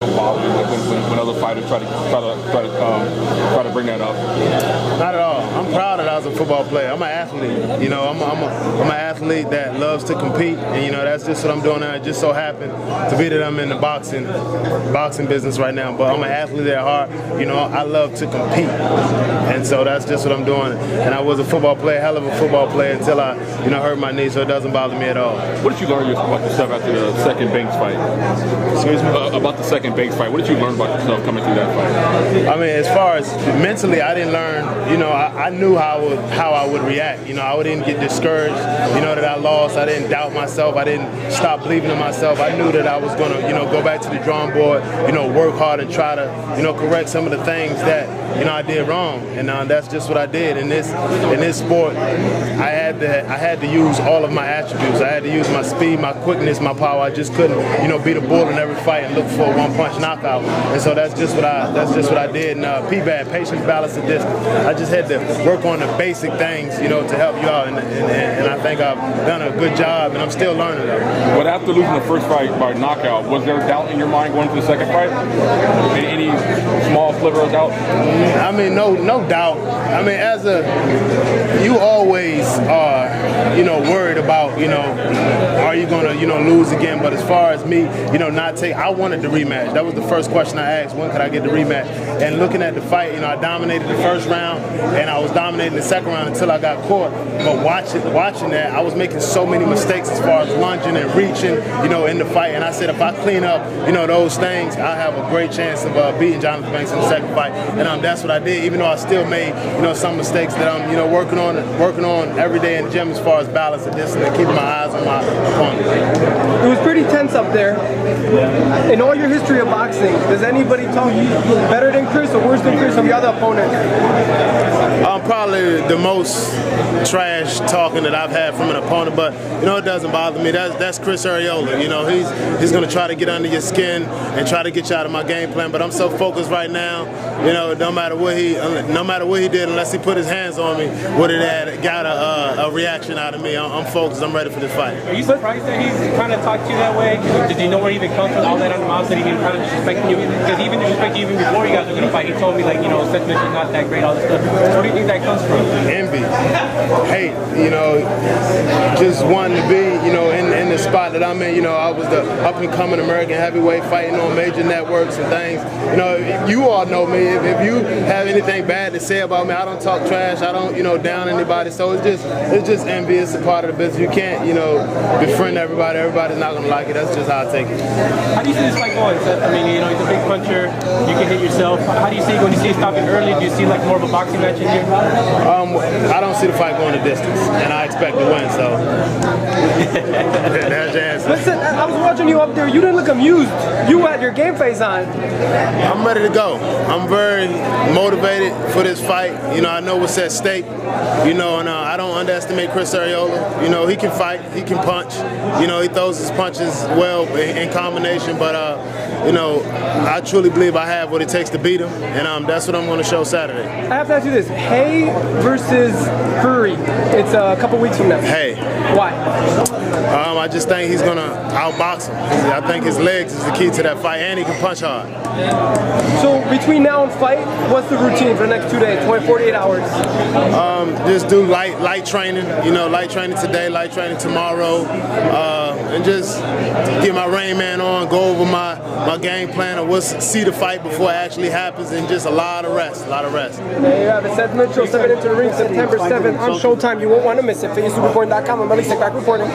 Bother you, like when other fighters try to bring that up? Not at all. I'm proud that I was a football player. I'm an athlete. You know, I'm an athlete that loves to compete, and you know that's just what I'm doing now. It just so happened to be that I'm in the boxing business right now. But I'm an athlete at heart. You know, I love to compete, and so that's just what I'm doing. And I was a football player, hell of a football player, until I, hurt my knee. So it doesn't bother me at all. What did you learn about yourself after the second Banks fight? Excuse me? About the second Banks fight. What did you learn about yourself coming through that fight? I mean, as far as mentally, I didn't learn. I knew how I would react. I didn't get discouraged. That I lost. I didn't doubt myself. I didn't stop believing in myself. I knew that I was going to, go back to the drawing board. Work hard and try to, correct some of the things that I did wrong. And that's just what I did. In this sport, I had to use all of my attributes. I had to use my speed, my quickness, my power. I just couldn't, beat a bull in every fight and look for a one-punch knockout. And so that's just what I did. And P-BAD, patience, balance, and distance. I just had to work on the basic things, to help you out. And I think I've done a good job, and I'm still learning though. But after losing the first fight by knockout, was there doubt in your mind going to the second fight? Any small sliver of doubt? I mean, no doubt. I mean, you always are, worried about, are you going to, lose again? But as far as me, I wanted the rematch. That was the first question I asked. When could I get the rematch? And looking at the fight, I dominated the first round, and I was dominating the second round until I got caught. But watching that, I was making so many mistakes as far as lunging and reaching, in the fight. And I said, if I clean up, those things, I have a great chance of beating Jonathan Banks in the second fight. And that's what I did, even though I still made, some mistakes that I'm, working on every day in the gym as far as balance and distance and keeping my eyes on my opponent. It was pretty tense up there. In all your history of boxing, does anybody talk you better than Chris or worse than Chris from your other opponent? I'm probably the most trash talking that I've had from an opponent, but it doesn't bother me. That's Chris Arreola. He's going to try to get under your skin and try to get you out of my game plan. But I'm so focused right now. No matter what he did, unless he put his hands on me, would it got a reaction out of me? I'm focused. I'm ready for this fight. Are you surprised that he's kind of talked to you that way? Did you know where he even comes from? All that on the mouth that he kind of disrespecting you? Because he even disrespected you even before you guys were going to fight. He told me Seth is not that great, all this stuff. Where do you think that comes from? Envy, hate, just wanting to be, in the spot that I'm in. I was the up-and-coming American heavyweight fighting on major networks and things. You all know me. If you have anything bad to say about me, I don't talk trash. I don't, down anybody. So it's just envy. It's a part of the business. You can't, befriend everybody. Everybody's not gonna like it. That's just how I take it. How do you see this fight going, Seth? I mean, he's a big puncher. You can hit yourself. How do you see it when you see it stopping early? Do you see like more of a boxing match in here? I don't see the fight going the distance, and I expect to win. So there's your answer. Listen, I was watching you up there. You didn't look amused. You had your game face on. I'm ready to go. I'm very motivated for this fight. I know what's at stake. And I don't underestimate Chris Arreola. He can fight. He can punch. He throws his punches well in combination. But I truly believe I have what it takes to beat him, and that's what I'm going to show Saturday. I have to ask you this: Hay versus Fury. It's a couple weeks from now. Hay. Why? I just think he's going to outbox him. I think his legs is the key to that fight, and he can punch hard. So between now and fight, what's the routine for the next 2 days, 48 hours? Just do light training. Light training today, light training tomorrow, and just get my Rain Man on, go over my game plan, and we'll see the fight before it actually happens, and just a lot of rest. There you have it. Seth Mitchell, 7 into the ring, September 7th on Showtime. You won't want to miss it. FitnessReport.com. I'm Malik Back reporting.